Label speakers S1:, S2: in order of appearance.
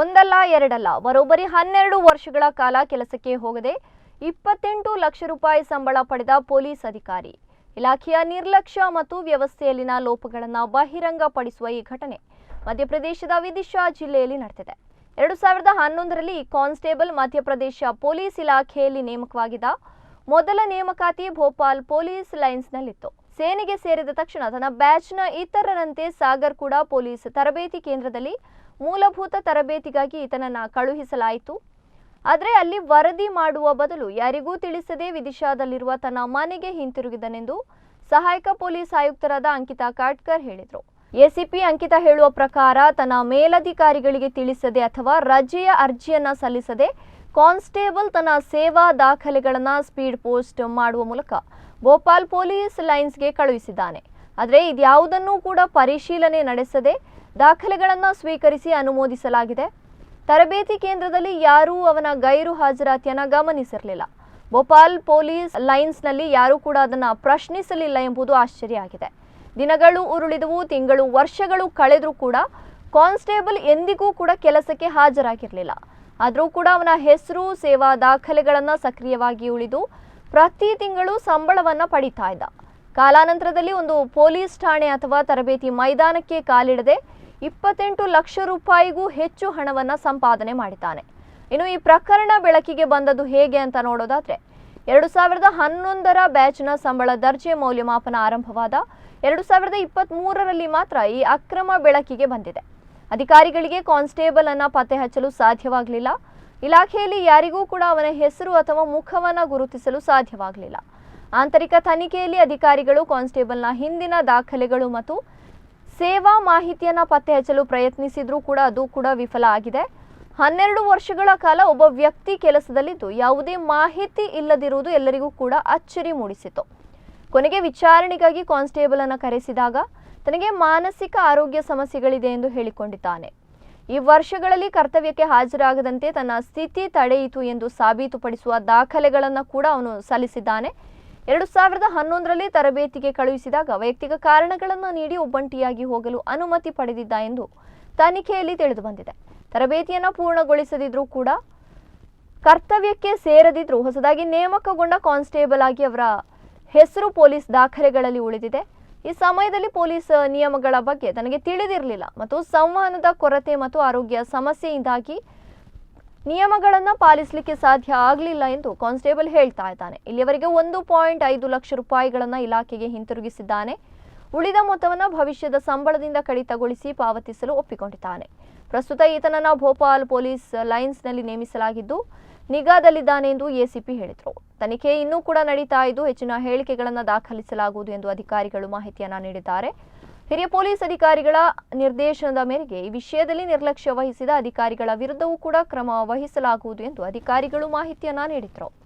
S1: ಒಂದಲ್ಲ ಎರಡಲ್ಲ ಬರೋಬ್ಬರಿ 12 ವರ್ಷಗಳ ಕಾಲ ಕೆಲಸಕ್ಕೆ ಹೋಗದೆ 28 ಲಕ್ಷ ರೂಪಾಯಿ ಸಂಬಳ ಪಡೆದ ಪೊಲೀಸ್ ಅಧಿಕಾರಿ. ಇಲಾಖೆಯ ನಿರ್ಲಕ್ಷ್ಯ ಮತ್ತು ವ್ಯವಸ್ಥೆಯಲ್ಲಿನ ಲೋಪಗಳನ್ನು ಬಹಿರಂಗಪಡಿಸುವ ಈ ಘಟನೆ ಮಧ್ಯಪ್ರದೇಶದ ವಿದಿಶಾ ಜಿಲ್ಲೆಯಲ್ಲಿ ನಡೆದಿದೆ. 2011ರಲ್ಲಿ ಕಾನ್ಸ್ಟೇಬಲ್ ಮಧ್ಯಪ್ರದೇಶ ಪೊಲೀಸ್ ಇಲಾಖೆಯಲ್ಲಿ ನೇಮಕವಾಗಿದ್ದ ಮೊದಲ ನೇಮಕಾತಿ ಭೋಪಾಲ್ ಪೊಲೀಸ್ ಲೈನ್ಸ್ನಲ್ಲಿತ್ತು. ಸೇನೆಗೆ ಸೇರಿದ ತಕ್ಷಣ ತನ್ನ ಬ್ಯಾಚ್ನ ಇತರರಂತೆ ಸಾಗರ್ ಕೂಡ ಪೊಲೀಸ್ ತರಬೇತಿ ಕೇಂದ್ರದಲ್ಲಿ ಮೂಲಭೂತ ತರಬೇತಿಗಾಗಿ ಈತನನ್ನು ಕಳುಹಿಸಲಾಯಿತು. ಆದರೆ ಅಲ್ಲಿ ವರದಿ ಮಾಡುವ ಬದಲು ಯಾರಿಗೂ ತಿಳಿಸದೆ ವಿದಿಶಾದಲ್ಲಿರುವ ತನ್ನ ಮನೆಗೆ ಹಿಂತಿರುಗಿದನೆಂದು ಸಹಾಯಕ ಪೊಲೀಸ್ ಆಯುಕ್ತರಾದ ಅಂಕಿತಾ ಕಾಟ್ಕರ್ ಹೇಳಿದರು. ಎಸಿಪಿ ಅಂಕಿತಾ ಹೇಳುವ ಪ್ರಕಾರ ತನ್ನ ಮೇಲಧಿಕಾರಿಗಳಿಗೆ ತಿಳಿಸದೆ ಅಥವಾ ರಜೆಯ ಅರ್ಜಿಯನ್ನು ಸಲ್ಲಿಸದೆ ಕಾನ್ಸ್ಟೇಬಲ್ ತನ್ನ ಸೇವಾ ದಾಖಲೆಗಳನ್ನು ಸ್ಪೀಡ್ ಪೋಸ್ಟ್ ಮಾಡುವ ಮೂಲಕ ಭೋಪಾಲ್ ಪೊಲೀಸ್ ಲೈನ್ಸ್ಗೆ ಕಳುಹಿಸಿದ್ದಾನೆ. ಆದರೆ ಇದ್ಯಾವುದನ್ನೂ ಕೂಡ ಪರಿಶೀಲನೆ ನಡೆಸದೆ ದಾಖಲೆಗಳನ್ನು ಸ್ವೀಕರಿಸಿ ಅನುಮೋದಿಸಲಾಗಿದೆ. ತರಬೇತಿ ಕೇಂದ್ರದಲ್ಲಿ ಯಾರೂ ಅವನ ಗೈರು ಹಾಜರಾತಿಯನ್ನು ಗಮನಿಸಿರಲಿಲ್ಲ. ಭೋಪಾಲ್ ಪೊಲೀಸ್ ಲೈನ್ಸ್ನಲ್ಲಿ ಯಾರೂ ಕೂಡ ಅದನ್ನು ಪ್ರಶ್ನಿಸಲಿಲ್ಲ ಎಂಬುದು ಆಶ್ಚರ್ಯ ಆಗಿದೆ. ದಿನಗಳು ಉರುಳಿದವು, ತಿಂಗಳು ವರ್ಷಗಳು ಕಳೆದರೂ ಕೂಡ ಕಾನ್ಸ್ಟೇಬಲ್ ಎಂದಿಗೂ ಕೂಡ ಕೆಲಸಕ್ಕೆ ಹಾಜರಾಗಿರಲಿಲ್ಲ. ಆದರೂ ಕೂಡ ಅವನ ಹೆಸರು, ಸೇವಾ ದಾಖಲೆಗಳನ್ನು ಸಕ್ರಿಯವಾಗಿ ಉಳಿದು ಪ್ರತಿ ತಿಂಗಳು ಸಂಬಳವನ್ನು ಪಡಿತಾ ಇದ್ದ. ಕಾಲಾನಂತರದಲ್ಲಿ ಒಂದು ಪೊಲೀಸ್ ಠಾಣೆ ಅಥವಾ ತರಬೇತಿ ಮೈದಾನಕ್ಕೆ ಕಾಲಿಡದೆ 28 ಲಕ್ಷ ರೂಪಾಯಿಗೂ ಹೆಚ್ಚು ಹಣವನ್ನು ಸಂಪಾದನೆ ಮಾಡಿದ್ದಾನೆ. ಇನ್ನು ಈ ಪ್ರಕರಣ ಬೆಳಕಿಗೆ ಬಂದದ್ದು ಹೇಗೆ ಅಂತ ನೋಡೋದಾದ್ರೆ 2011ರ ಬ್ಯಾಚ್ನ ಸಂಬಳ ದರ್ಜೆ ಮೌಲ್ಯಮಾಪನ ಆರಂಭವಾದ 2023ರಲ್ಲಿ ಮಾತ್ರ ಈ ಅಕ್ರಮ ಬೆಳಕಿಗೆ ಬಂದಿದೆ. ಅಧಿಕಾರಿಗಳಿಗೆ ಕಾನ್ಸ್ಟೇಬಲ್ ಅನ್ನು ಪತ್ತೆ ಹಚ್ಚಲು ಸಾಧ್ಯವಾಗಲಿಲ್ಲ. ಇಲಾಖೆಯಲ್ಲಿ ಯಾರಿಗೂ ಕೂಡ ಅವನ ಹೆಸರು ಅಥವಾ ಮುಖವನ್ನು ಗುರುತಿಸಲು ಸಾಧ್ಯವಾಗಲಿಲ್ಲ. ಆಂತರಿಕ ತನಿಖೆಯಲ್ಲಿ ಅಧಿಕಾರಿಗಳು ಕಾನ್ಸ್ಟೇಬಲ್ನ ಹಿಂದಿನ ದಾಖಲೆಗಳು ಮತ್ತು ಸೇವಾ ಮಾಹಿತಿಯನ್ನು ಪತ್ತೆ ಹಚ್ಚಲು ಪ್ರಯತ್ನಿಸಿದ್ರೂ ಕೂಡ ಅದು ಕೂಡ ವಿಫಲ ಆಗಿದೆ. 12 ವರ್ಷಗಳ ಕಾಲ ಒಬ್ಬ ವ್ಯಕ್ತಿ ಕೆಲಸದಲ್ಲಿದ್ದು ಯಾವುದೇ ಮಾಹಿತಿ ಇಲ್ಲದಿರುವುದು ಎಲ್ಲರಿಗೂ ಕೂಡ ಅಚ್ಚರಿ ಮೂಡಿಸಿತು. ಕೊನೆಗೆ ವಿಚಾರಣೆಗಾಗಿ ಕಾನ್ಸ್ಟೇಬಲ್ ಅನ್ನು ಕರೆಸಿದಾಗ ತನಗೆ ಮಾನಸಿಕ ಆರೋಗ್ಯ ಸಮಸ್ಯೆಗಳಿದೆ ಎಂದು ಹೇಳಿಕೊಂಡಿದ್ದಾನೆ. ಈ ವರ್ಷಗಳಲ್ಲಿ ಕರ್ತವ್ಯಕ್ಕೆ ಹಾಜರಾಗದಂತೆ ತನ್ನ ಸ್ಥಿತಿ ತಡೆಯಿತು ಎಂದು ಸಾಬೀತುಪಡಿಸುವ ದಾಖಲೆಗಳನ್ನು ಕೂಡ ಅವನು ಸಲ್ಲಿಸಿದ್ದಾನೆ. 2011ರಲ್ಲಿ ತರಬೇತಿಗೆ ಕಳುಹಿಸಿದಾಗ ವೈಯಕ್ತಿಕ ಕಾರಣಗಳನ್ನು ನೀಡಿ ಒಬ್ಬಂಟಿಯಾಗಿ ಹೋಗಲು ಅನುಮತಿ ಪಡೆದಿದ್ದ ಎಂದು ತನಿಖೆಯಲ್ಲಿ ತಿಳಿದುಬಂದಿದೆ. ತರಬೇತಿಯನ್ನು ಪೂರ್ಣಗೊಳಿಸದಿದ್ರೂ ಕೂಡ ಕರ್ತವ್ಯಕ್ಕೆ ಸೇರದಿದ್ರೂ ಹೊಸದಾಗಿ ನೇಮಕಗೊಂಡ ಕಾನ್ಸ್ಟೇಬಲ್ ಆಗಿ ಅವರ ಹೆಸರು ಪೊಲೀಸ್ ದಾಖಲೆಗಳಲ್ಲಿ ಉಳಿದಿದೆ. ಈ ಸಮಯದಲ್ಲಿ ಪೊಲೀಸ್ ನಿಯಮಗಳ ಬಗ್ಗೆ ತನಗೆ ತಿಳಿದಿರಲಿಲ್ಲ ಮತ್ತು ಸಂವಹನದ ಕೊರತೆ ಮತ್ತು ಆರೋಗ್ಯ ಸಮಸ್ಯೆಯಿಂದಾಗಿ ನಿಯಮಗಳನ್ನು ಪಾಲಿಸಲಿಕ್ಕೆ ಸಾಧ್ಯ ಆಗಲಿಲ್ಲ ಎಂದು ಕಾನ್ಸ್ಟೇಬಲ್ ಹೇಳ್ತಾ ಇದ್ದಾನೆ. ಇಲ್ಲಿಯವರೆಗೆ 1.5 ಲಕ್ಷ ರೂಪಾಯಿಗಳನ್ನು ಇಲಾಖೆಗೆ ಹಿಂತಿರುಗಿಸಿದ್ದಾನೆ. ಉಳಿದ ಮೊತ್ತವನ್ನು ಭವಿಷ್ಯದ ಸಂಬಳದಿಂದ ಕಡಿತಗೊಳಿಸಿ ಪಾವತಿಸಲು ಒಪ್ಪಿಕೊಂಡಿದ್ದಾನೆ. ಪ್ರಸ್ತುತ ಈತನನ್ನು ಭೋಪಾಲ್ ಪೊಲೀಸ್ ಲೈನ್ಸ್ನಲ್ಲಿ ನೇಮಿಸಲಾಗಿದ್ದು ನಿಗಾದಲ್ಲಿದ್ದಾನೆ ಎಂದು ಎಸಿಪಿ ಹೇಳಿದರು. ತನಿಖೆ ಇನ್ನೂ ಕೂಡ ನಡೀತಾ ಇದ್ದು ಹೆಚ್ಚಿನ ಹೇಳಿಕೆಗಳನ್ನು ದಾಖಲಿಸಲಾಗುವುದು ಎಂದು ಅಧಿಕಾರಿಗಳು ಮಾಹಿತಿಯನ್ನು ನೀಡಿದ್ದಾರೆ. ಹಿರಿಯ ಪೊಲೀಸ್ ಅಧಿಕಾರಿಗಳ ನಿರ್ದೇಶನದ ಮೇರೆಗೆ ಈ ವಿಷಯದಲ್ಲಿ ನಿರ್ಲಕ್ಷ್ಯ ವಹಿಸಿದ ಅಧಿಕಾರಿಗಳ ವಿರುದ್ಧವೂ ಕೂಡ ಕ್ರಮ ವಹಿಸಲಾಗುವುದು ಎಂದು ಅಧಿಕಾರಿಗಳು ಮಾಹಿತಿಯನ್ನು ನೀಡಿದರು.